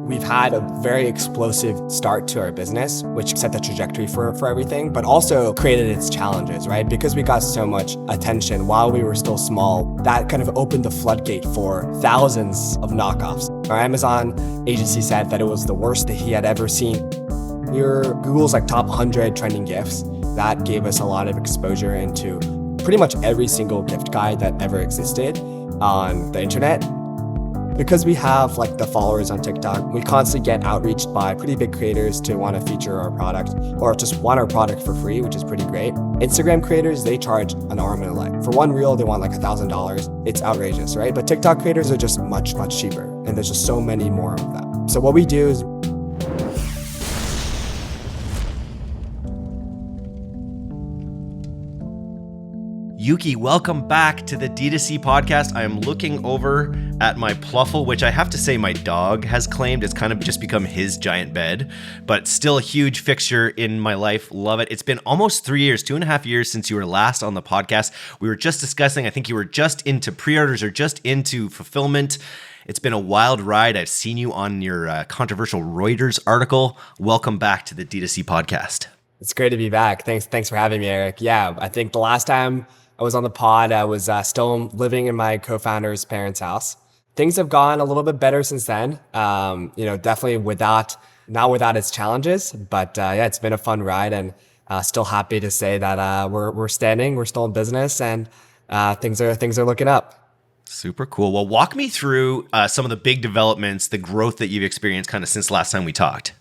We've had a very explosive start to our business, which set the trajectory for everything, but also created its challenges, right? Because we got so much attention while we were still small, that kind of opened the floodgate for thousands of knockoffs. Our Amazon agency said that it was the worst that he had ever seen. We were Google's top 100 trending gifts. That gave us a lot of exposure into pretty much every single gift guide that ever existed on the internet. Because we have the followers on TikTok, we constantly get outreached by pretty big creators to want to feature our product or just want our product for free, which is pretty great. Instagram creators, they charge an arm and a leg. For one reel, they want $1,000. It's outrageous, right? But TikTok creators are just much, much cheaper. And there's just so many more of them. So what we do is Yuki, welcome back to the DTC Podcast. I am looking over at my Plufl, which I have to say my dog has claimed. It's kind of just become his giant bed, but still a huge fixture in my life. Love it. It's been almost 3 years, 2.5 years since you were last on the podcast. We were just discussing, I think you were just into pre-orders or just into fulfillment. It's been a wild ride. I've seen you on your controversial Reuters article. Welcome back to the DTC Podcast. It's great to be back. Thanks for having me, Eric. Yeah, I think the last time I was on the pod, I was still living in my co-founder's parents' house. Things have gone a little bit better since then. Definitely not without its challenges, but it's been a fun ride, and still happy to say that we're still in business, and things are looking up. Super cool. Well, walk me through some of the big developments, the growth that you've experienced kind of since last time we talked.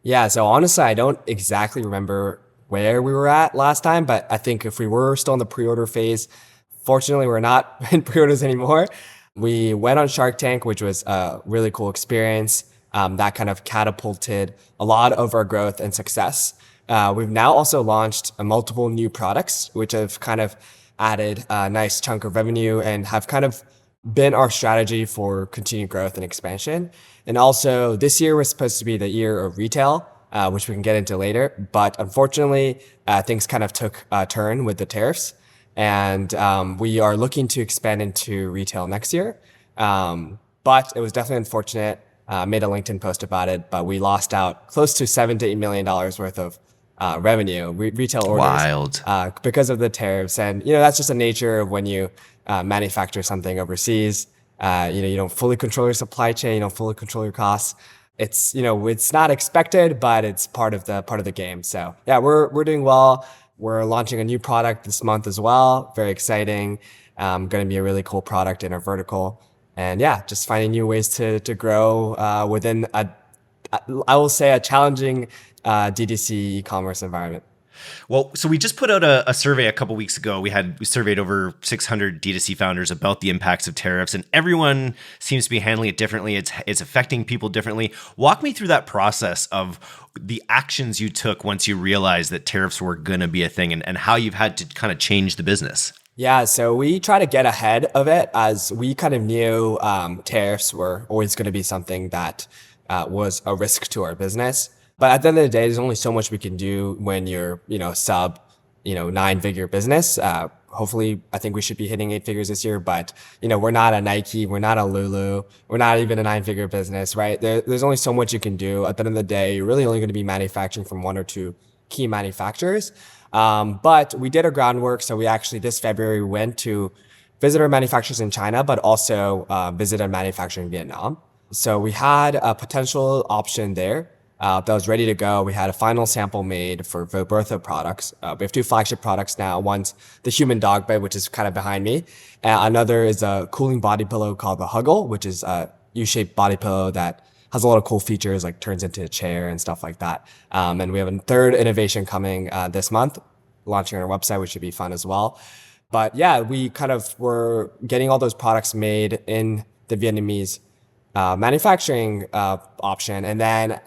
Yeah, so honestly, I don't exactly remember where we were at last time, but I think if we were still in the pre-order phase, fortunately, we're not in pre-orders anymore. We went on Shark Tank, which was a really cool experience. That kind of catapulted a lot of our growth and success. We've now also launched multiple new products, which have kind of added a nice chunk of revenue and have kind of been our strategy for continued growth and expansion. And also this year was supposed to be the year of retail, which we can get into later. But unfortunately, things kind of took a turn with the tariffs. And we are looking to expand into retail next year. But it was definitely unfortunate. Made a LinkedIn post about it, but we lost out close to $7 to $8 million worth of revenue, retail orders. Wild. Because of the tariffs. And, that's just the nature of when you manufacture something overseas. You don't fully control your supply chain, you don't fully control your costs. It's not expected, but it's part of the game. So yeah, we're doing well. We're launching a new product this month as well. Very exciting. Going to be a really cool product in our vertical. And yeah, just finding new ways to grow within I will say a challenging DTC e-commerce environment. Well, so we just put out a survey a couple weeks ago. We surveyed over 600 D2C founders about the impacts of tariffs, and everyone seems to be handling it differently. It's affecting people differently. Walk me through that process of the actions you took once you realized that tariffs were going to be a thing, and how you've had to kind of change the business. Yeah, so we try to get ahead of it, as we kind of knew tariffs were always going to be something that was a risk to our business. But at the end of the day, there's only so much we can do when you're, sub, 9-figure business. Hopefully, I think we should be hitting 8 figures this year, but, we're not a Nike, we're not a Lulu, we're not even a 9-figure business, right? There's only so much you can do. At the end of the day, you're really only going to be manufacturing from 1 or 2 key manufacturers. But we did our groundwork. So we actually, this February, went to visit our manufacturers in China, but also visit a manufacturer in Vietnam. So we had a potential option there. That was ready to go. We had a final sample made for both of products. We have 2 flagship products now. One's the human dog bed, which is kind of behind me. Another is a cooling body pillow called the Hugl, which is a U-shaped body pillow that has a lot of cool features, like turns into a chair and stuff like that. And we have a third innovation coming this month, launching on our website, which should be fun as well. But yeah, we kind of were getting all those products made in the Vietnamese manufacturing option. And then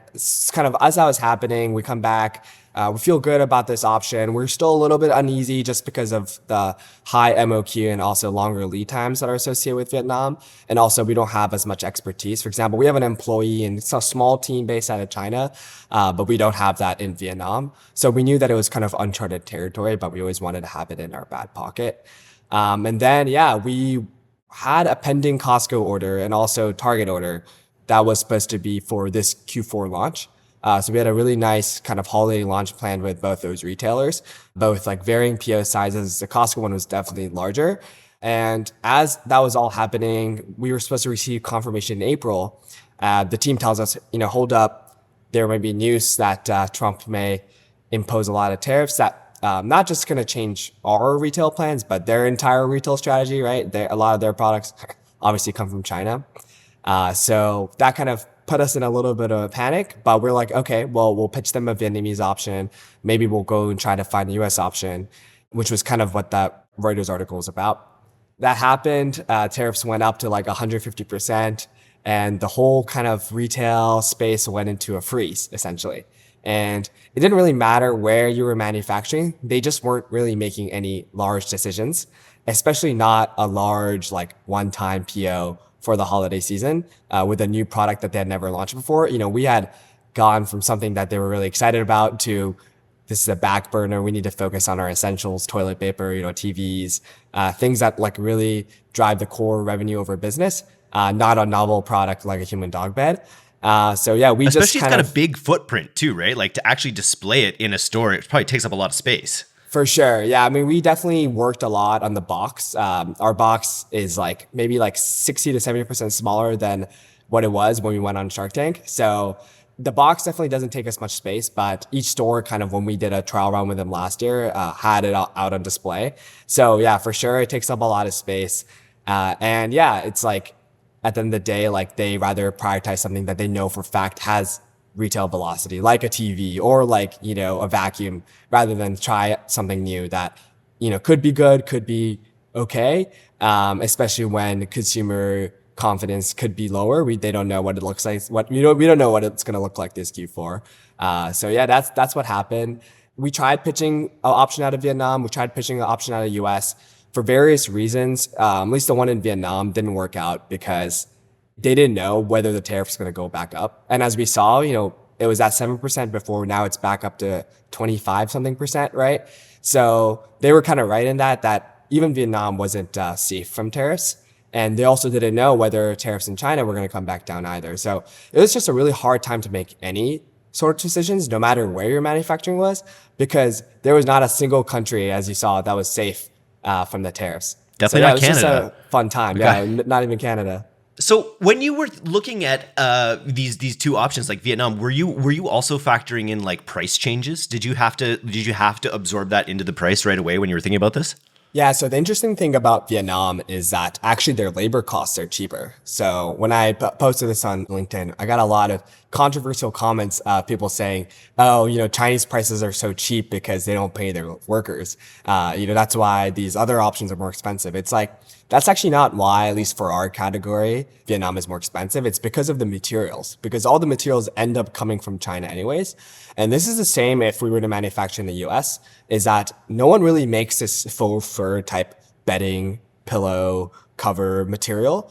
kind of as that was happening, we come back, we feel good about this option. We're still a little bit uneasy just because of the high MOQ and also longer lead times that are associated with Vietnam. And also we don't have as much expertise. For example, we have an employee and it's a small team based out of China, but we don't have that in Vietnam. So we knew that it was kind of uncharted territory, but we always wanted to have it in our back pocket. And then, yeah, we had a pending Costco order and also Target order that was supposed to be for this Q4 launch. So we had a really nice kind of holiday launch planned with both those retailers, both like varying PO sizes. The Costco one was definitely larger. And as that was all happening, we were supposed to receive confirmation in April. The team tells us, hold up, there may be news that Trump may impose a lot of tariffs that not just going to change our retail plans, but their entire retail strategy, right? A lot of their products obviously come from China. So that kind of put us in a little bit of a panic, but we're like, okay, well, we'll pitch them a Vietnamese option. Maybe we'll go and try to find a US option, which was kind of what that Reuters article was about. That happened. Tariffs went up to like 150%, and the whole kind of retail space went into a freeze, essentially. And it didn't really matter where you were manufacturing. They just weren't really making any large decisions, especially not a large, like one-time PO for the holiday season with a new product that they had never launched before. We had gone from something that they were really excited about to this is a back burner. We need to focus on our essentials, toilet paper, TVs, things that like really drive the core revenue of our business, not a novel product like a human dog bed. So yeah, we especially just it's got a big footprint too, right? Like to actually display it in a store, it probably takes up a lot of space. For sure. Yeah. I mean, we definitely worked a lot on the box. Our box is like maybe like 60 to 70% smaller than what it was when we went on Shark Tank. So the box definitely doesn't take as much space, but each store kind of when we did a trial run with them last year, had it out on display. So yeah, for sure. It takes up a lot of space. And yeah, it's like at the end of the day, like they rather prioritize something that they know for fact has retail velocity, like a TV or like, a vacuum, rather than try something new that, could be good, could be okay. Especially when consumer confidence could be lower. They don't know what it looks like. We don't know what it's going to look like this Q4. So yeah, that's what happened. We tried pitching an option out of Vietnam. We tried pitching an option out of US for various reasons. At least the one in Vietnam didn't work out because they didn't know whether the tariffs going to go back up. And as we saw, it was at 7% before. Now it's back up to 25 something percent, right? So they were kind of right in that even Vietnam wasn't safe from tariffs. And they also didn't know whether tariffs in China were going to come back down either. So it was just a really hard time to make any sort of decisions, no matter where your manufacturing was, because there was not a single country, as you saw, that was safe from the tariffs. Definitely so, not it was Canada. Just a fun time. Okay. Yeah, not even Canada. So when you were looking at these two options like Vietnam, were you also factoring in like price changes? Did you have to absorb that into the price right away when you were thinking about this? Yeah, so the interesting thing about Vietnam is that actually their labor costs are cheaper. So when I posted this on LinkedIn, I got a lot of controversial comments, people saying, oh, Chinese prices are so cheap because they don't pay their workers. That's why these other options are more expensive. It's like, that's actually not why, at least for our category, Vietnam is more expensive. It's because of the materials, because all the materials end up coming from China anyways. And this is the same if we were to manufacture in the US, is that no one really makes this faux fur type bedding, pillow, cover material,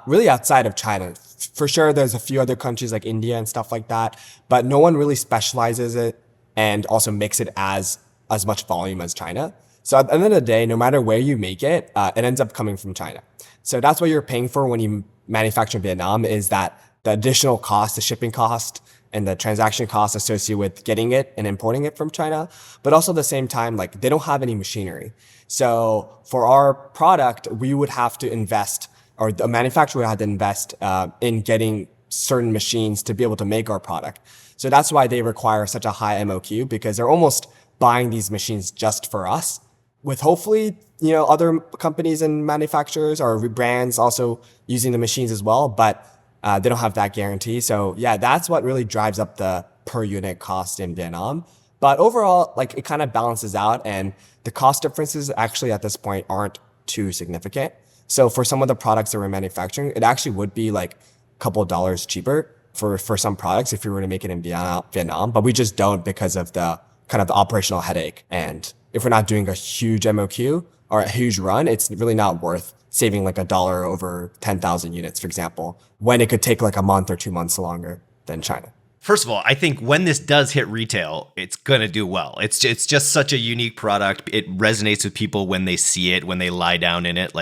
really outside of China. For sure, there's a few other countries like India and stuff like that, but no one really specializes it and also makes it as much volume as China. So at the end of the day, no matter where you make it, it ends up coming from China. So that's what you're paying for when you manufacture in Vietnam, is that the additional cost, the shipping cost, and the transaction costs associated with getting it and importing it from China. But also at the same time, like they don't have any machinery. So for our product, we would have to invest, or the manufacturer had to invest in getting certain machines to be able to make our product. So that's why they require such a high MOQ, because they're almost buying these machines just for us, with hopefully, other companies and manufacturers or brands also using the machines as well, but they don't have that guarantee. So yeah, that's what really drives up the per unit cost in Vietnam. But overall, like it kind of balances out, and the cost differences actually at this point aren't too significant. So for some of the products that we're manufacturing, it actually would be like a couple of dollars cheaper for some products if we were to make it in Vietnam, but we just don't because of the kind of the operational headache. And if we're not doing a huge MOQ or a huge run, it's really not worth saving like $1 over 10,000 units, for example, when it could take like a month or 2 months longer than China. First of all, I think when this does hit retail, it's going to do well. It's just such a unique product. It resonates with people when they see it, when they lie down in it.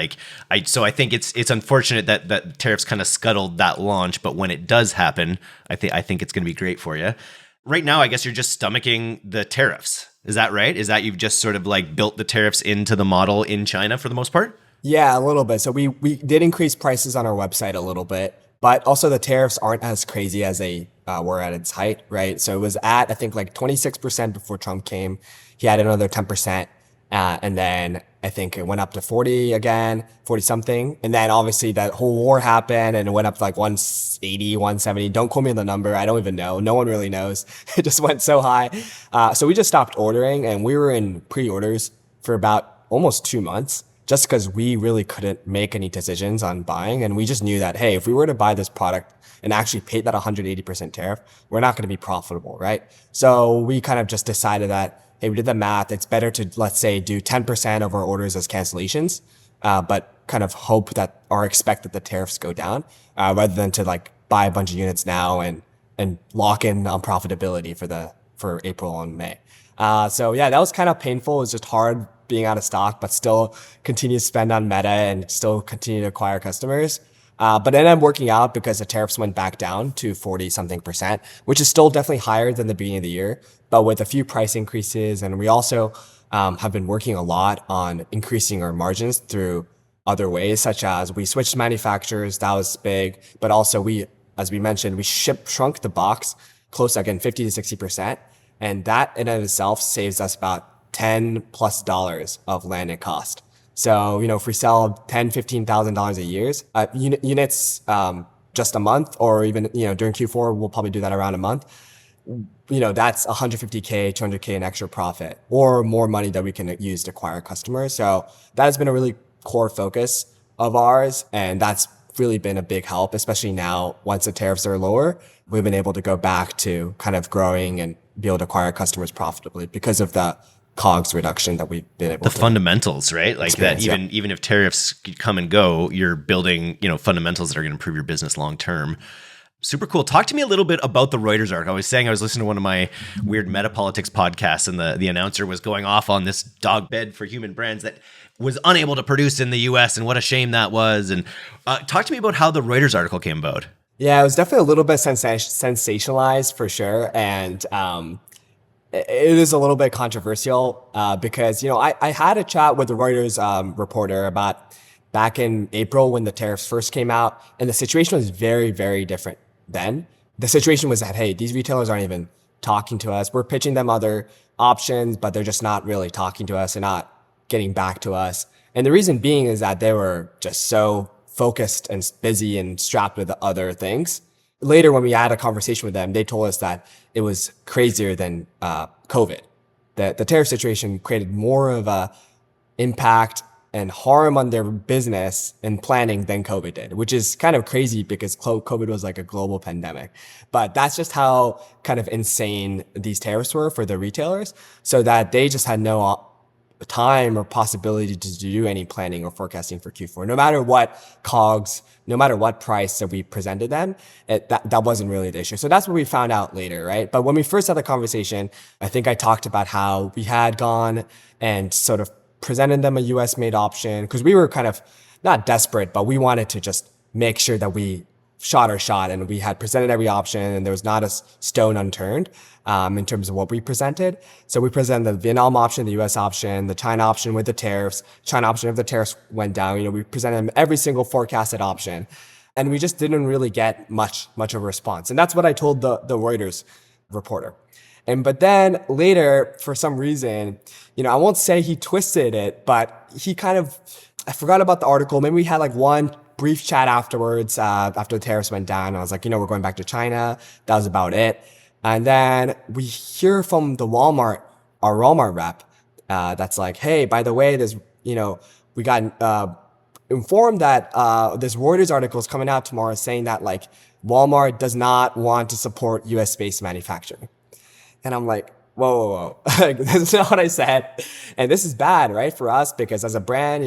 So I think it's unfortunate that tariffs kind of scuttled that launch, but when it does happen, I think it's going to be great for you. Right now, I guess you're just stomaching the tariffs. Is that right? Is that you've just sort of like built the tariffs into the model in China for the most part? Yeah, a little bit. So we did increase prices on our website a little bit, but also the tariffs aren't as crazy as they were at its height, right? So it was at, I think, like 26% before Trump came. He had another 10%. And then I think it went up to 40 again, 40 something. And then obviously that whole war happened and it went up to like 180, 170. Don't quote me on the number. I don't even know. No one really knows. It just went so high. So we just stopped ordering and we were in pre-orders for about almost 2 months just because we really couldn't make any decisions on buying. And we just knew that, hey, if we were to buy this product and actually pay that 180% tariff, we're not going to be profitable, right? So we kind of just decided that, hey, we did the math. It's better to, let's say, do 10% of our orders as cancellations, but kind of hope that or expect that the tariffs go down, rather than to like buy a bunch of units now and lock in on profitability for April and May. So yeah, that was kind of painful. It was just hard being out of stock, but still continue to spend on Meta and still continue to acquire customers. But it ended up working out because the tariffs went back down to 40 something percent, which is still definitely higher than the beginning of the year, but with a few price increases. And we also have been working a lot on increasing our margins through other ways, such as we switched manufacturers. That was big. But also as we mentioned, we shrunk the box close, again, 50 to 60%. And that in and of itself saves us about $10+ of landed cost. So, if we sell $10,000, $15,000 a year, units just a month, or even, during Q4, we'll probably do that around a month. That's $150K, $200K in extra profit or more money that we can use to acquire customers. So that has been a really core focus of ours. And that's really been a big help, especially now once the tariffs are lower, we've been able to go back to kind of growing and be able to acquire customers profitably because of the COGS reduction that we've been able to. The fundamentals, right? Like that even if tariffs come and go, you're building, fundamentals that are going to improve your business long term. Super cool. Talk to me a little bit about the Reuters article. I was saying I was listening to one of my weird metapolitics podcasts, and the announcer was going off on this dog bed for human brands that was unable to produce in the US and what a shame that was. And talk to me about how the Reuters article came about. Yeah, it was definitely a little bit sensationalized for sure. And it is a little bit controversial because, I had a chat with the Reuters reporter about back in April when the tariffs first came out, and the situation was very, very different then. The situation was that, hey, these retailers aren't even talking to us. We're pitching them other options, but they're just not really talking to us and not getting back to us. And the reason being is that they were just so focused and busy and strapped with other things. Later, when we had a conversation with them, they told us that it was crazier than COVID. The tariff situation created more of a impact and harm on their business and planning than COVID did, which is kind of crazy because COVID was like a global pandemic. But that's just how kind of insane these tariffs were for the retailers, so that they just had no time or possibility to do any planning or forecasting for Q4. No matter what COGS, no matter what price that we presented them, that wasn't really the issue. So that's what we found out later, right? But when we first had the conversation, I think I talked about how we had gone and sort of presented them a US made option because we were kind of not desperate, but we wanted to just make sure that we shot our shot and we had presented every option and there was not a stone unturned in terms of what we presented. So we presented the Vietnam option, the US option, the China option with the tariffs. China option, if the tariffs went down, we presented them every single forecasted option. And we just didn't really get much of a response. And that's what I told the Reuters reporter. But then later, for some reason, I won't say he twisted it, but he I forgot about the article. Maybe we had like one brief chat afterwards, after the tariffs went down. I was like, we're going back to China. That was about it. And then we hear from our Walmart rep, that's like, hey, by the way, we got informed that this Reuters article is coming out tomorrow saying that like Walmart does not want to support US-based manufacturing. And I'm like, whoa. This is not what I said. And this is bad, right, for us, because as a brand,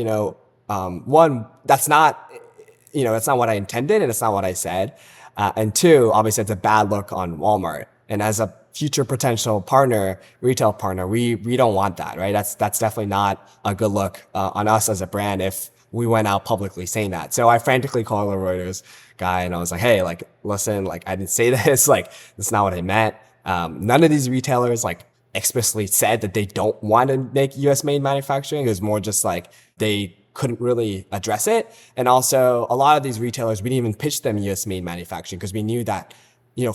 one, that's not what I intended and it's not what I said. And two, obviously it's a bad look on Walmart. And as a future potential partner, retail partner, we don't want that, right? That's definitely not a good look on us as a brand if we went out publicly saying that. So I frantically called the Reuters guy and I was like, hey, like, listen, like, I didn't say this, like, that's not what I meant. None of these retailers like explicitly said that they don't want to make US made manufacturing. It was more just like they couldn't really address it. And also a lot of these retailers, we didn't even pitch them US made manufacturing because we knew that,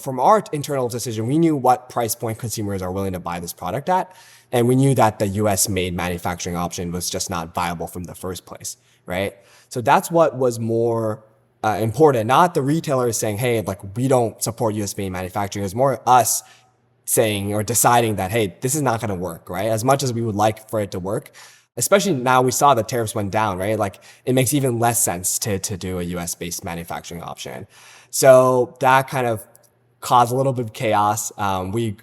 from our internal decision, we knew what price point consumers are willing to buy this product at. And we knew that the US made manufacturing option was just not viable from the first place, right? So that's what was more important, not the retailers saying, hey, like, we don't support US made manufacturing. It was more us saying or deciding that, hey, this is not going to work, right? As much as we would like for it to work, especially now we saw the tariffs went down, right? Like, it makes even less sense to do a US based manufacturing option. So that kind of caused a little bit of chaos. We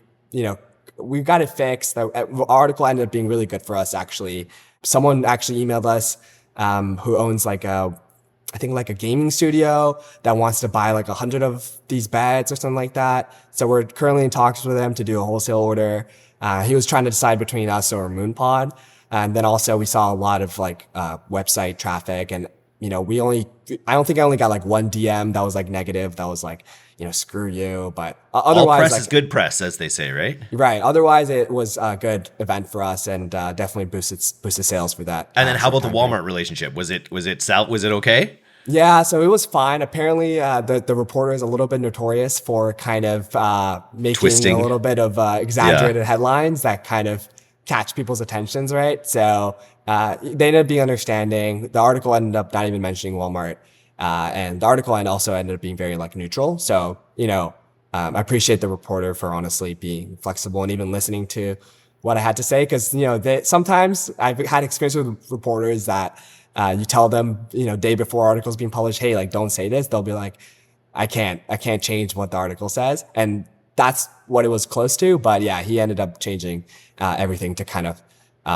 got it fixed. The article ended up being really good for us, actually. Someone actually emailed us who owns like a gaming studio that wants to buy like 100 of these beds or something like that. So we're currently in talks with them to do a wholesale order. He was trying to decide between us or MoonPod. And then also we saw a lot of like website traffic, and I don't think I only got like one DM that was like negative, that was like, screw you. But otherwise, all press like, is good press, as they say, right? Right. Otherwise, it was a good event for us, and definitely boosted sales for that. And then how about the Walmart relationship? Was it okay? Yeah, so it was fine. Apparently, the reporter is a little bit notorious for kind of making Twisting. a little bit of exaggerated headlines that kind of catch people's attentions, right? So they ended up being understanding. The article ended up not even mentioning Walmart, and the article also ended up being very like neutral. So I appreciate the reporter for honestly being flexible and even listening to what I had to say, because sometimes I've had experience with reporters that you tell them day before articles being published, hey, like, don't say this. They'll be like, I can't change what the article says, and that's what it was close to. But yeah, he ended up changing everything to kind of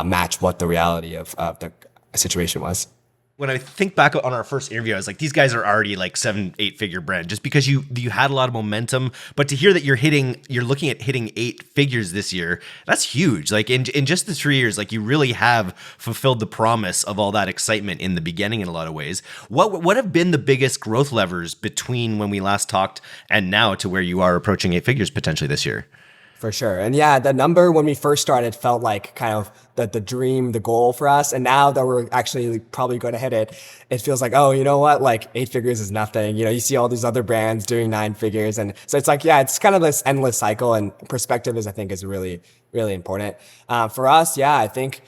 match what the reality of the situation was. When I think back on our first interview, I was like, these guys are already like 7-8 figure brand, just because you had a lot of momentum. But to hear that you're looking at hitting 8 figures this year, that's huge. Like in just the 3 years, like, you really have fulfilled the promise of all that excitement in the beginning in a lot of ways. What have been the biggest growth levers between when we last talked and now to where you are approaching 8 figures potentially this year? For sure. And yeah, the number when we first started felt like kind of the dream, the goal for us. And now that we're actually probably going to hit it, it feels like, oh, you know what? Like 8 figures is nothing. You see all these other brands doing 9 figures. And so it's like, yeah, it's kind of this endless cycle, and perspective I think is really, really important. For us, yeah, I think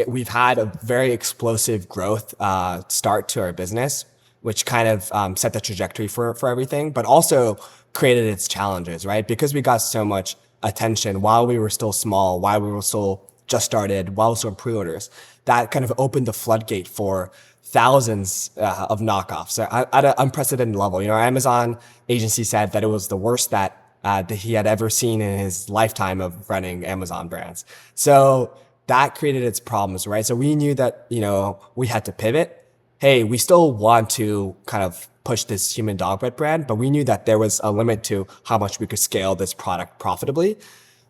we've had a very explosive growth start to our business, which kind of set the trajectory for everything, but also created its challenges, right? Because we got so much attention while we were still small, while we were still just started, while we were still pre-orders, that kind of opened the floodgate for thousands of knockoffs at an unprecedented level. Our Amazon agency said that it was the worst that he had ever seen in his lifetime of running Amazon brands. So that created its problems, right? So we knew that, we had to pivot. Hey, we still want to kind of push this human dog bread brand, but we knew that there was a limit to how much we could scale this product profitably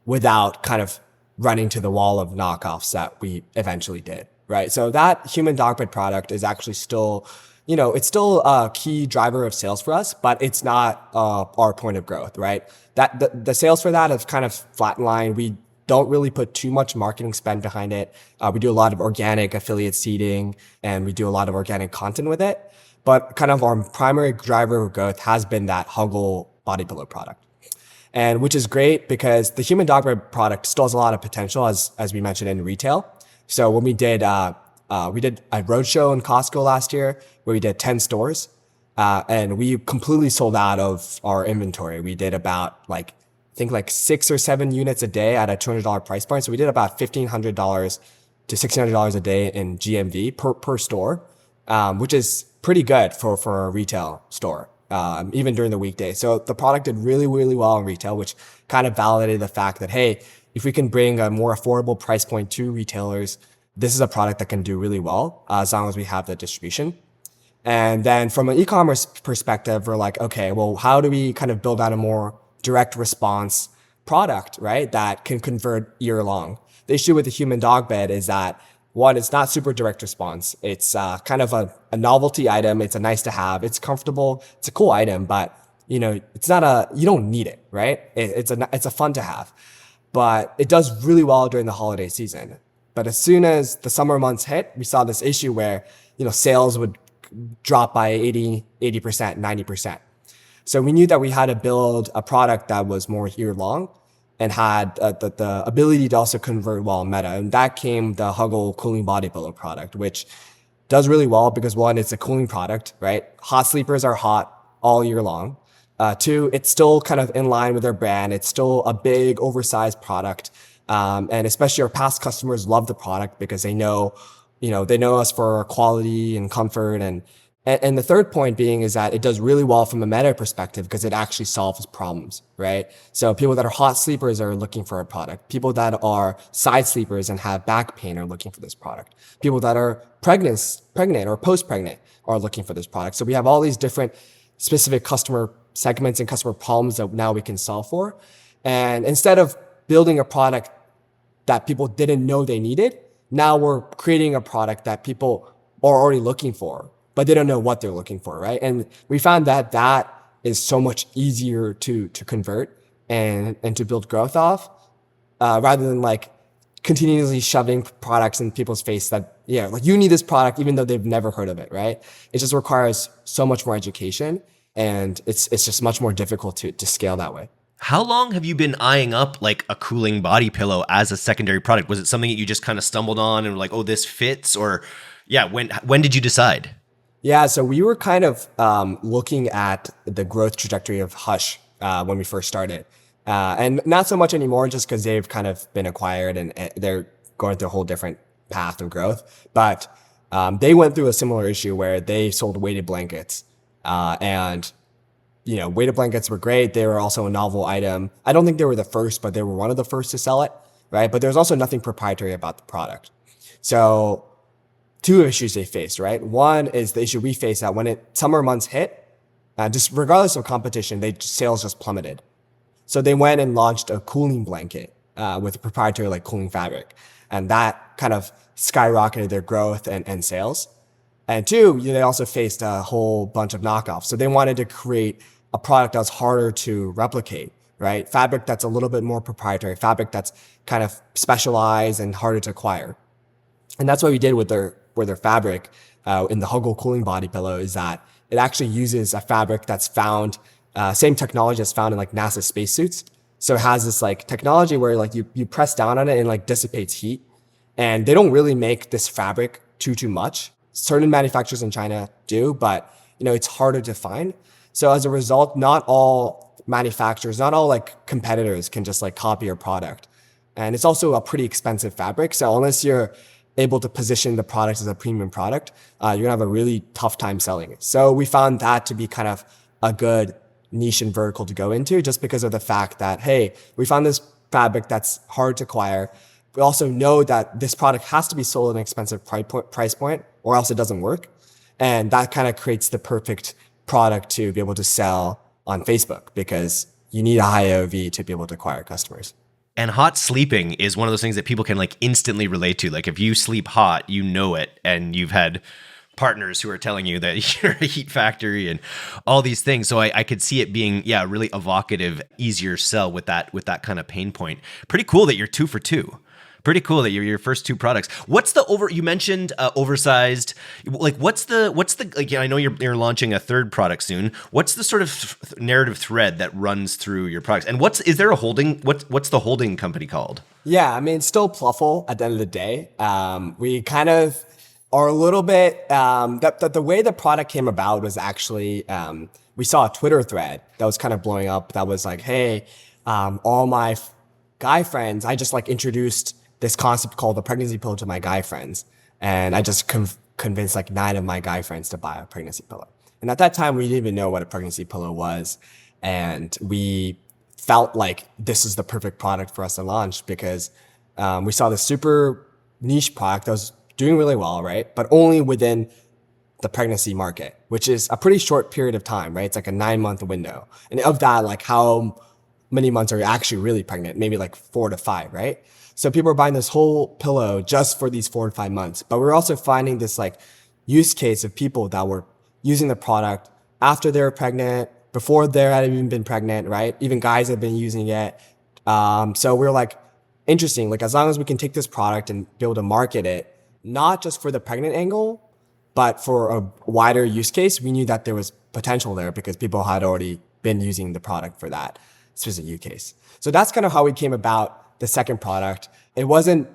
without kind of running to the wall of knockoffs that we eventually did, right? So that human dog bread product is actually still, it's still a key driver of sales for us, but it's not our point of growth, right? That the sales for that have kind of flatlined. We don't really put too much marketing spend behind it. We do a lot of organic affiliate seeding, and we do a lot of organic content with it. But kind of our primary driver of growth has been that Hugl body pillow product. And which is great because the human dog bread product still has a lot of potential, as we mentioned, in retail. So when we did a roadshow in Costco last year where we did 10 stores, and we completely sold out of our inventory. We did about I think 6 or 7 units a day at a $200 price point. So we did about $1,500 to $1,600 a day in GMV per store, which is pretty good for a retail store, even during the weekday. So the product did really, really well in retail, which kind of validated the fact that, hey, if we can bring a more affordable price point to retailers, this is a product that can do really well as long as we have the distribution. And then from an e-commerce perspective, we're like, okay, well, how do we kind of build out a more direct response product, right? That can convert year long. The issue with the human dog bed is that one, it's not super direct response. It's kind of a novelty item. It's a nice to have. It's comfortable. It's a cool item, but it's not you don't need it, right? It's a fun to have, but it does really well during the holiday season. But as soon as the summer months hit, we saw this issue where, sales would drop by 80%, 90%. So we knew that we had to build a product that was more year long and had the ability to also convert well in meta. And that came the Hugl cooling body pillow product, which does really well because one, it's a cooling product, right? Hot sleepers are hot all year long. Two, it's still kind of in line with their brand. It's still a big oversized product. And especially our past customers love the product because they know us for our quality and comfort. And the third point being is that it does really well from a meta perspective because it actually solves problems, right? So people that are hot sleepers are looking for a product. People that are side sleepers and have back pain are looking for this product. People that are pregnant or post-pregnant are looking for this product. So we have all these different specific customer segments and customer problems that now we can solve for. And instead of building a product that people didn't know they needed, now we're creating a product that people are already looking for, but they don't know what they're looking for, right? And we found that is so much easier to convert and to build growth off, rather than like continuously shoving products in people's face that, like you need this product even though they've never heard of it, right? It just requires so much more education, and it's just much more difficult to scale that way. How long have you been eyeing up like a cooling body pillow as a secondary product? Was it something that you just kind of stumbled on and were like, oh, this fits? Or when did you decide? Yeah, so we were kind of looking at the growth trajectory of Hush when we first started. And not so much anymore just because they've kind of been acquired and they're going through a whole different path of growth. But they went through a similar issue where they sold weighted blankets. And weighted blankets were great. They were also a novel item. I don't think they were the first, but they were one of the first to sell it, right? But there's also nothing proprietary about the product. So two issues they faced, right? One is the issue we faced that when summer months hit, just regardless of competition, sales just plummeted. So they went and launched a cooling blanket with a proprietary cooling fabric. And that kind of skyrocketed their growth and sales. And two, they also faced a whole bunch of knockoffs. So they wanted to create a product that's harder to replicate, right? Fabric that's a little bit more proprietary, fabric that's kind of specialized and harder to acquire. And that's what we did with their fabric in the Hugl cooling body pillow, is that it actually uses a fabric that's found, same technology that's found in NASA spacesuits. So it has this technology where you press down on it and dissipates heat. And they don't really make this fabric too much. Certain manufacturers in China do, but it's harder to find. So as a result, not all manufacturers, not all competitors can just copy your product. And it's also a pretty expensive fabric. So unless you're able to position the product as a premium product, you're gonna have a really tough time selling it. So we found that to be kind of a good niche and vertical to go into, just because of the fact that, hey, we found this fabric that's hard to acquire. We also know that this product has to be sold at an expensive price point or else it doesn't work. And that kind of creates the perfect product to be able to sell on Facebook, because you need a high AOV to be able to acquire customers. And hot sleeping is one of those things that people can instantly relate to. If you sleep hot, you know it, and you've had partners who are telling you that you're a heat factory and all these things. So I could see it being, really evocative, easier sell with that kind of pain point. Pretty cool that you're 2 for 2. Pretty cool that your first 2 products. What's the you mentioned oversized, what's the I know you're launching a third product soon. What's the sort of narrative thread that runs through your products? And what's the holding company called? Yeah, I mean, it's still Plufl at the end of the day. We kind of are a little bit, the way the product came about was actually, we saw a Twitter thread that was kind of blowing up that was hey, all my guy friends, I just introduced this concept called the pregnancy pillow to my guy friends. And I just convinced 9 of my guy friends to buy a pregnancy pillow. And at that time, we didn't even know what a pregnancy pillow was. And we felt like this is the perfect product for us to launch, because we saw this super niche product that was doing really well, right? But only within the pregnancy market, which is a pretty short period of time, right? It's like a 9-month window. And of that, like how many months are you actually really pregnant? Maybe like 4 to 5, right? So people are buying this whole pillow just for these 4 to 5 months. But we're also finding this like use case of people that were using the product after they were pregnant, before they had even been pregnant, right? Even guys have been using it. So we're like, interesting, like as long as we can take this product and be able to market it, not just for the pregnant angle, but for a wider use case, we knew that there was potential there because people had already been using the product for that specific use case. So that's kind of how we came about the second product. It wasn't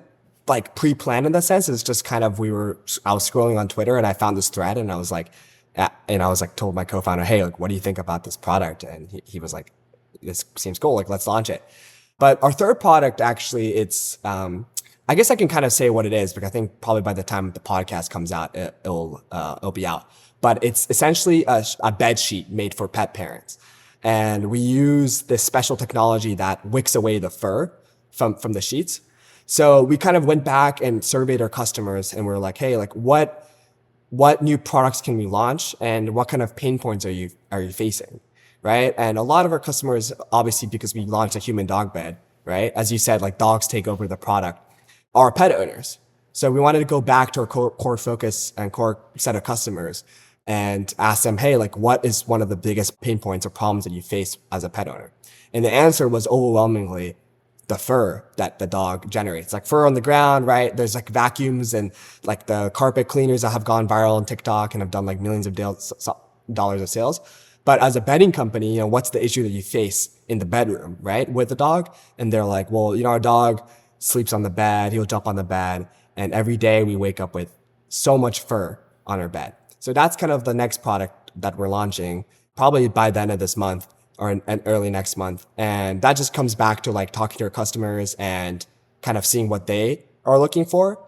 like pre-planned in the sense. It's just kind of I was scrolling on Twitter and I found this thread and I was like, told my co-founder, hey, like, what do you think about this product? And he was like, this seems cool. Like, let's launch it. But our third product, actually, it's, I guess I can kind of say what it is, because I think probably by the time the podcast comes out, it'll be out. But it's essentially a bed sheet made for pet parents. And we use this special technology that wicks away the fur from the sheets. So we kind of went back and surveyed our customers and we're like, hey, like what new products can we launch and what kind of pain points are you facing, right? And a lot of our customers, obviously, because we launched a human dog bed, right? As you said, like dogs take over the product, are pet owners. So we wanted to go back to our core focus and core set of customers and ask them, hey, like what is one of the biggest pain points or problems that you face as a pet owner? And the answer was overwhelmingly the fur that the dog generates, like fur on the ground, right? There's like vacuums and like the carpet cleaners that have gone viral on TikTok and have done like millions of dollars of sales. But as a bedding company, you know, what's the issue that you face in the bedroom, right? With the dog? And they're like, well, you know, our dog sleeps on the bed, he'll jump on the bed. And every day we wake up with so much fur on our bed. So that's kind of the next product that we're launching probably by the end of this month or in early next month. And that just comes back to like talking to our customers and kind of seeing what they are looking for.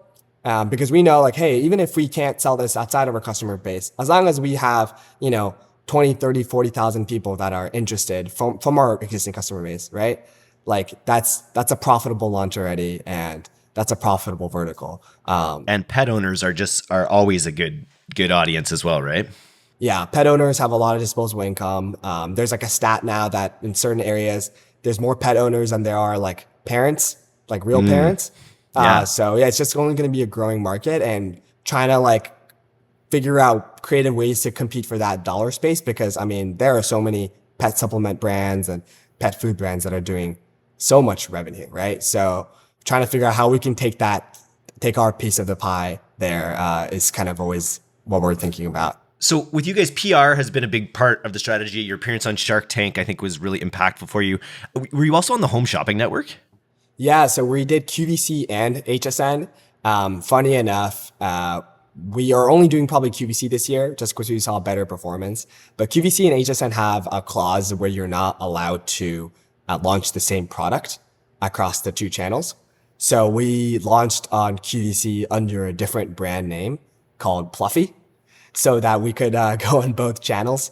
Because we know like, hey, even if we can't sell this outside of our customer base, as long as we have, you know, 20, 30, 40,000 people that are interested from our existing customer base, right? Like that's a profitable launch already. And that's a profitable vertical. And pet owners are always a good audience as well, right? Yeah, pet owners have a lot of disposable income. There's like a stat now that in certain areas, there's more pet owners than there are like parents, like real parents. Yeah. So yeah, it's just only going to be a growing market and trying to like figure out creative ways to compete for that dollar space. Because I mean, there are so many pet supplement brands and pet food brands that are doing so much revenue, right? So trying to figure out how we can take our piece of the pie there is kind of always what we're thinking about. So with you guys, PR has been a big part of the strategy. Your appearance on Shark Tank, I think, was really impactful for you. Were you also on the Home Shopping Network? Yeah, so we did QVC and HSN. Funny enough, we are only doing probably QVC this year just because we saw better performance. But QVC and HSN have a clause where you're not allowed to launch the same product across the two channels. So we launched on QVC under a different brand name called Plufl, so that we could go on both channels.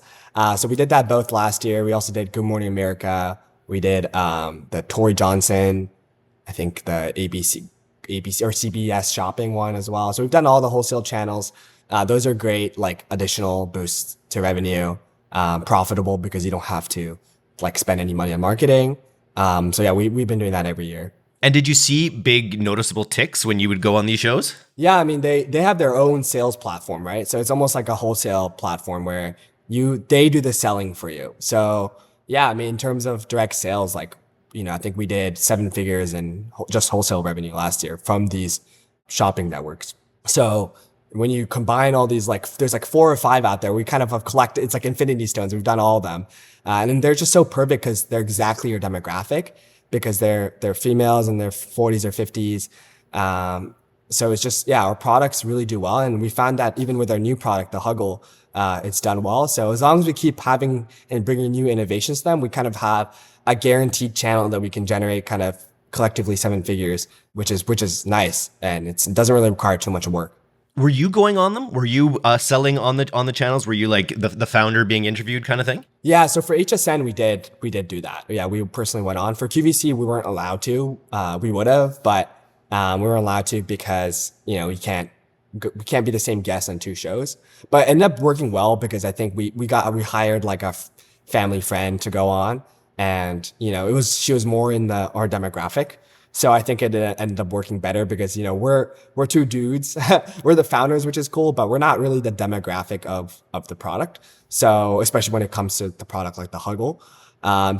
So we did that both last year. We also did Good Morning America. We did the Tory Johnson, I think the ABC or CBS shopping one as well. So we've done all the wholesale channels. Those are great, like additional boosts to revenue, profitable because you don't have to like spend any money on marketing. So yeah, we've been doing that every year. And did you see big noticeable ticks when you would go on these shows? Yeah, I mean, they have their own sales platform, right? So it's almost like a wholesale platform where they do the selling for you. So yeah, I mean, in terms of direct sales, like, you know, I think we did 7 figures in just wholesale revenue last year from these shopping networks. So when you combine all these, like, there's like 4 or 5 out there, we kind of have collected, it's like infinity stones. We've done all of them. And they're just so perfect because they're exactly your demographic, because they're females in their 40s or 50s. So it's just, yeah, our products really do well. And we found that even with our new product, the Hugl, it's done well. So as long as we keep having and bringing new innovations to them, we kind of have a guaranteed channel that we can generate kind of collectively 7 figures, which is nice. And it doesn't really require too much work. Were you going on them? Were you selling on the channels? Were you like the founder being interviewed kind of thing? Yeah. So for HSN, we did do that. Yeah. We personally went on. For QVC, we weren't allowed to. We would have, but we weren't allowed to because, you know, we can't we can't be the same guest on two shows. But it ended up working well because I think we hired like a family friend to go on, and she was more in our demographic. So I think it ended up working better because we're two dudes, we're the founders, which is cool, but we're not really the demographic of the product. So especially when it comes to the product like the Hugl.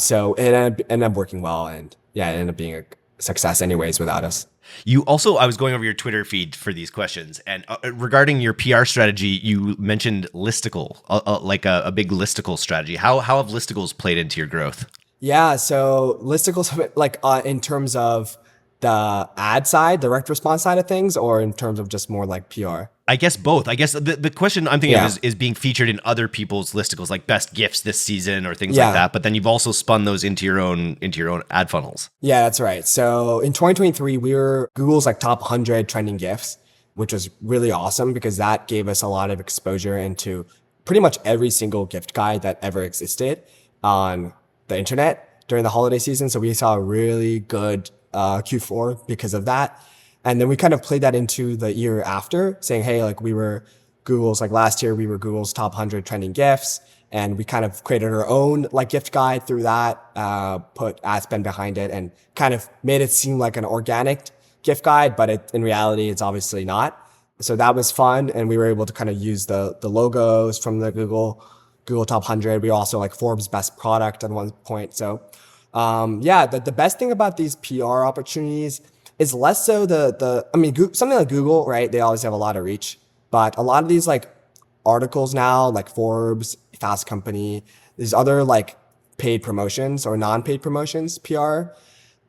So it ended up working well, and yeah, it ended up being a success anyways without us. I was going over your Twitter feed for these questions, and regarding your PR strategy, you mentioned listicle, like a big listicle strategy. How have listicles played into your growth? Yeah, so listicles, like in terms of the ad side, direct response side of things, or in terms of just more like PR? I guess both. I guess the question I'm thinking Yeah. of is being featured in other people's listicles, like best gifts this season or things like that. But then you've also spun those into your own ad funnels. Yeah, that's right. So in 2023, we were Google's like top 100 trending gifts, which was really awesome because that gave us a lot of exposure into pretty much every single gift guide that ever existed on the internet during the holiday season. So we saw a really good Q4 because of that. And then we kind of played that into the year after, saying, hey, like last year we were Google's top 100 trending gifts. And we kind of created our own like gift guide through that, put ad spend behind it, and kind of made it seem like an organic gift guide, but in reality, it's obviously not. So that was fun. And we were able to kind of use the logos from the Google top 100. We also like Forbes best product at one point. So the best thing about these PR opportunities is less so something like Google, right? They always have a lot of reach, but a lot of these like articles now, like Forbes, Fast Company, these other like paid promotions or non-paid promotions, PR,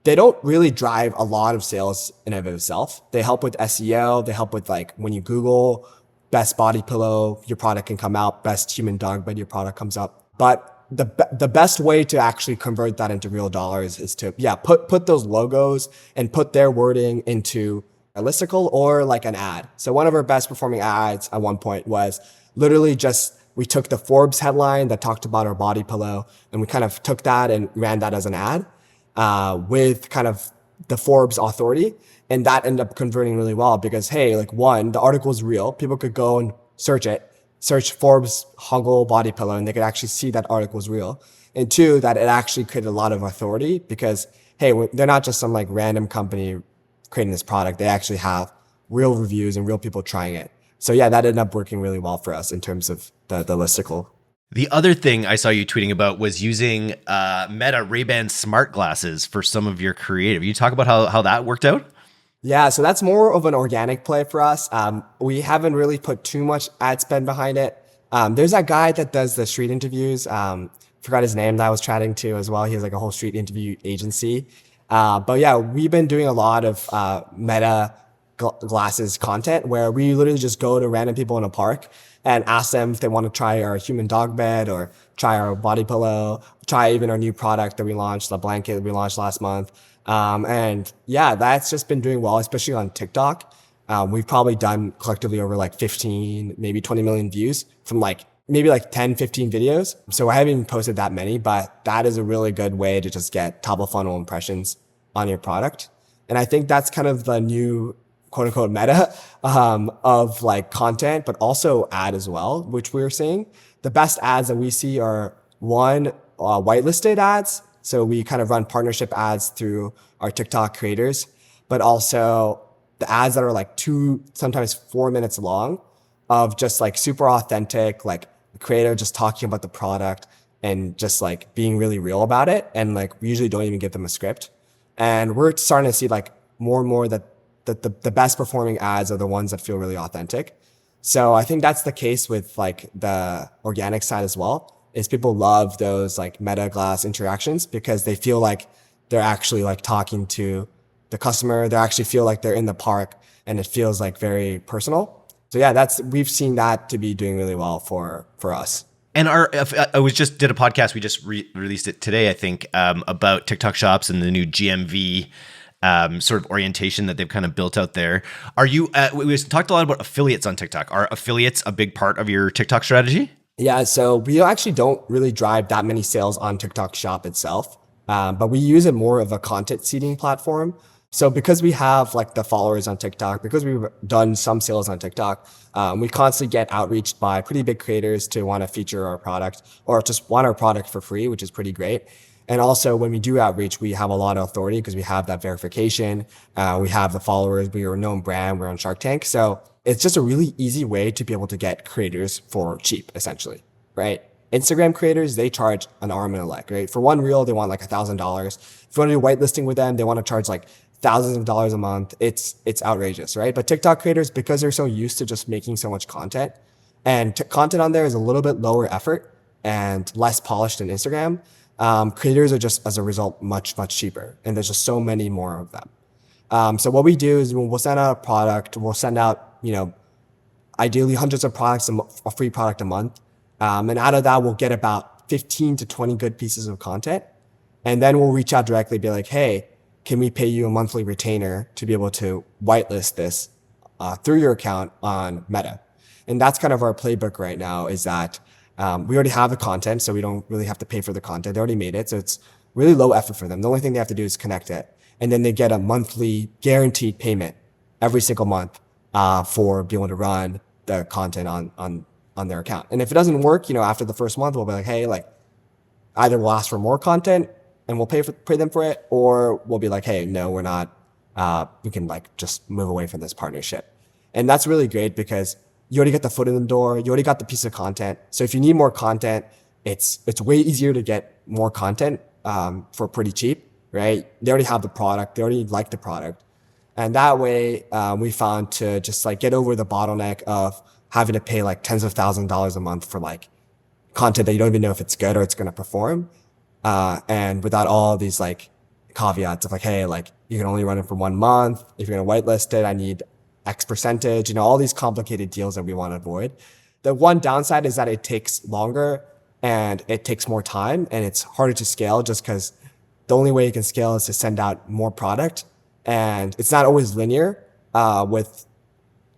they don't really drive a lot of sales in and of itself. They help with SEO. They help with like when you Google best body pillow, your product can come out. Best human dog bed, your product comes up. But the best way to actually convert that into real dollars is to put those logos and put their wording into a listicle or like an ad. So one of our best performing ads at one point was literally just we took the Forbes headline that talked about our body pillow and we kind of took that and ran that as an ad with kind of the Forbes authority, and that ended up converting really well because hey, like one, the article is real. People could go and search Forbes Hugl body pillow, and they could actually see that article was real. And two, that it actually created a lot of authority because, hey, they're not just some like random company creating this product. They actually have real reviews and real people trying it. So yeah, that ended up working really well for us in terms of the listicle. The other thing I saw you tweeting about was using Meta Ray-Ban smart glasses for some of your creative. You talk about how that worked out? Yeah, so that's more of an organic play for us. We haven't really put too much ad spend behind it. There's that guy that does the street interviews. Forgot his name that I was chatting to as well. He has like a whole street interview agency. But yeah, we've been doing a lot of Meta glasses content where we literally just go to random people in a park and ask them if they want to try our human dog bed or try our body pillow, try even our new product that we launched, the blanket that we launched last month. And yeah, that's just been doing well, especially on TikTok. We've probably done collectively over like 15, maybe 20 million views from like maybe like 10, 15 videos. So I haven't even posted that many, but that is a really good way to just get top of funnel impressions on your product. And I think that's kind of the new quote unquote meta, of like content, but also ad as well, which we're seeing. The best ads that we see are one, whitelisted ads. So we kind of run partnership ads through our TikTok creators, but also the ads that are like 2, sometimes 4 minutes long of just like super authentic, like the creator just talking about the product and just like being really real about it. And like we usually don't even give them a script. And we're starting to see like more and more that the best performing ads are the ones that feel really authentic. So I think that's the case with like the organic side as well, is people love those like Meta glass interactions because they feel like they're actually like talking to the customer. They actually feel like they're in the park and it feels like very personal. So yeah, we've seen that to be doing really well for us. And I did a podcast. We just released it today, I think, about TikTok shops and the new GMV sort of orientation that they've kind of built out there. We talked a lot about affiliates on TikTok. Are affiliates a big part of your TikTok strategy? Yeah, so we actually don't really drive that many sales on TikTok Shop itself, but we use it more of a content seeding platform. So because we have like the followers on TikTok, because we've done some sales on TikTok, we constantly get outreached by pretty big creators to want to feature our product or just want our product for free, which is pretty great. And also when we do outreach, we have a lot of authority because we have that verification. We have the followers. We are a known brand. We're on Shark Tank. So it's just a really easy way to be able to get creators for cheap, essentially, right? Instagram creators, they charge an arm and a leg, right? For one reel, they want like $1,000. If you want to do whitelisting with them, they want to charge like thousands of dollars a month. It's outrageous, right? But TikTok creators, because they're so used to just making so much content, and content on there is a little bit lower effort and less polished than Instagram, creators are just, as a result, much, much cheaper. And there's just so many more of them. So what we do is we'll send out a product, we'll send out, ideally hundreds of products, a free product a month. And out of that, we'll get about 15 to 20 good pieces of content. And then we'll reach out directly, be like, hey, can we pay you a monthly retainer to be able to whitelist this through your account on Meta? And that's kind of our playbook right now, is that we already have the content, so we don't really have to pay for the content. They already made it, so it's really low effort for them. The only thing they have to do is connect it. And then they get a monthly guaranteed payment every single month for being able to run the content on their account. And if it doesn't work, after the first month, we'll be like, hey, either we'll ask for more content and we'll pay them for it, or we'll be like, hey, no, we're not. We can just move away from this partnership. And that's really great because you already get the foot in the door. You already got the piece of content. So if you need more content, it's way easier to get more content for pretty cheap, right? They already have the product. They already like the product. And that way, we found to just get over the bottleneck of having to pay tens of thousands of dollars a month for content that you don't even know if it's good or it's going to perform. And without all these caveats of hey, you can only run it for 1 month. If you're going to whitelist it, I need X percentage, all these complicated deals that we want to avoid. The one downside is that it takes longer and it takes more time and it's harder to scale just because the only way you can scale is to send out more product. And it's not always linear with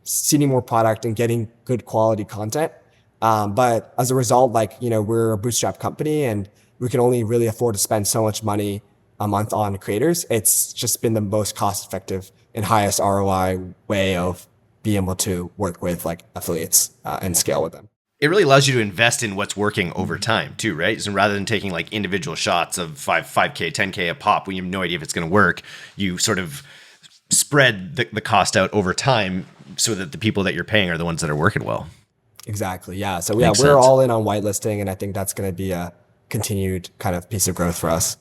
seeding more product and getting good quality content. But as a result, we're a bootstrap company and we can only really afford to spend so much money a month on creators. It's just been the most cost effective and highest ROI way of being able to work with affiliates and scale with them. It really allows you to invest in what's working over time too, right? So rather than taking individual shots of 5K, 10K a pop when you have no idea if it's going to work, you sort of spread the cost out over time so that the people that you're paying are the ones that are working well. Exactly. Yeah. So we're all in on whitelisting, and I think that's going to be a continued kind of piece of growth for us.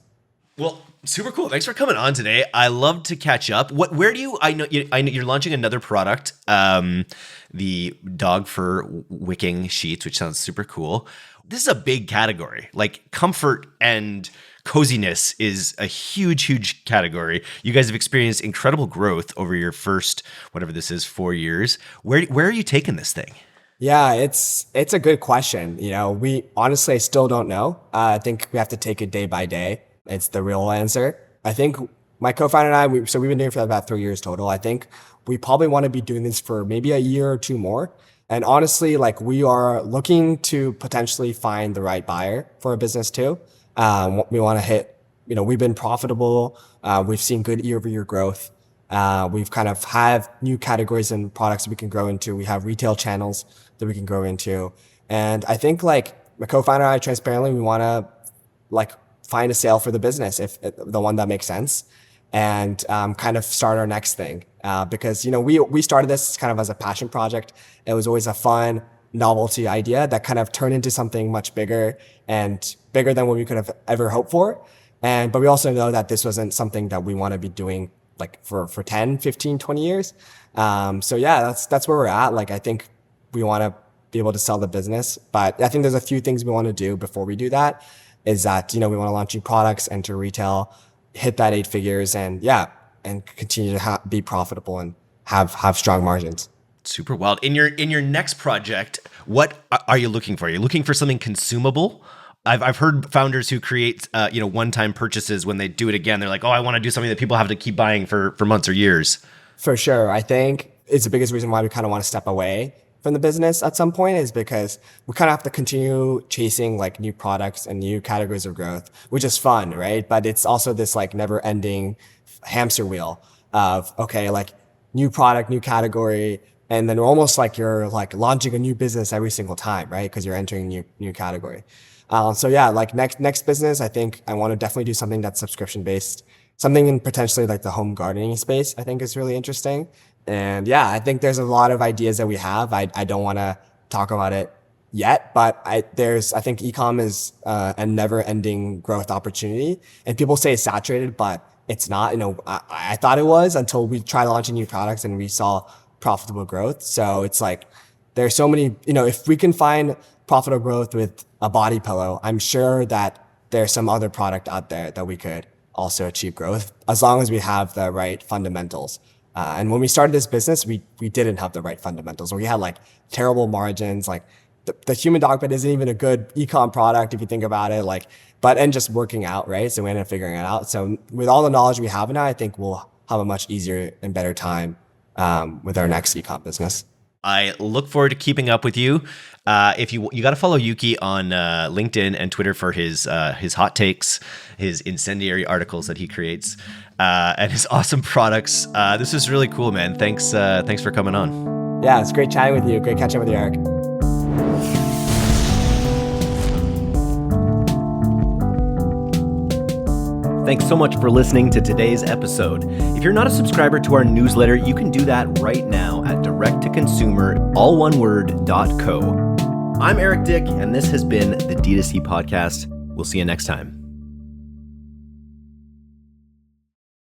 Well, super cool. Thanks for coming on today. I love to catch up. Where do you? I know you're launching another product, the dog fur wicking sheets, which sounds super cool. This is a big category. Comfort and coziness is a huge, huge category. You guys have experienced incredible growth over your first, whatever this is, 4 years. Where are you taking this thing? Yeah, it's a good question. We honestly, I still don't know. I think we have to take it day by day. It's the real answer. I think my co-founder and I, we've been doing it for about 3 years total. I think we probably want to be doing this for maybe a year or two more. And honestly, we are looking to potentially find the right buyer for a business too. We want to hit, we've been profitable. We've seen good year-over-year growth. We've kind of have new categories and products that we can grow into. We have retail channels that we can grow into. And I think my co-founder and I, transparently, we want to find a sale for the business, if the one that makes sense, and kind of start our next thing. Because, we started this kind of as a passion project. It was always a fun novelty idea that kind of turned into something much bigger and bigger than what we could have ever hoped for. But we also know that this wasn't something that we want to be doing for 10, 15, 20 years. So yeah, that's where we're at. I think we want to be able to sell the business, but I think there's a few things we want to do before we do that. Is that, we want to launch new products, enter retail, hit that 8 figures, and continue to be profitable and have strong margins. Super wild. In your next project, what are you looking for? Are you looking for something consumable? I've heard founders who create one-time purchases. When they do it again, they're like, oh, I want to do something that people have to keep buying for months or years. For sure. I think it's the biggest reason why we kind of want to step away from the business at some point, is because we kind of have to continue chasing new products and new categories of growth, which is fun, right? But it's also this never ending hamster wheel of, okay, like new product, new category, and then almost like you're like launching a new business every single time, right? Because you're entering a new category. So yeah, like next business, I think I want to definitely do something that's subscription based, something in potentially like the home gardening space. I think is really interesting. And yeah, I think there's a lot of ideas that we have. I don't want to talk about it yet, but I think e-com is a never ending growth opportunity, and people say it's saturated, but it's not. I thought it was until we tried launching new products and we saw profitable growth. So it's like, there's so many, if we can find profitable growth with a body pillow, I'm sure that there's some other product out there that we could also achieve growth as long as we have the right fundamentals. And when we started this business, we didn't have the right fundamentals. We had like terrible margins. Like the human dog bed isn't even a good e-com product if you think about it. And just working out, right? So we ended up figuring it out. So with all the knowledge we have now, I think we'll have a much easier and better time with our next e-com business. I look forward to keeping up with you. If you got to follow Yuki on LinkedIn and Twitter for his hot takes, his incendiary articles that he creates, and his awesome products. This is really cool, man. Thanks for coming on. Yeah, it's great chatting with you. Great catching up with you, Eric. Thanks so much for listening to today's episode. If you're not a subscriber to our newsletter, you can do that right now at directtoconsumer.co. I'm Eric Dick, and this has been the D2C Podcast. We'll see you next time.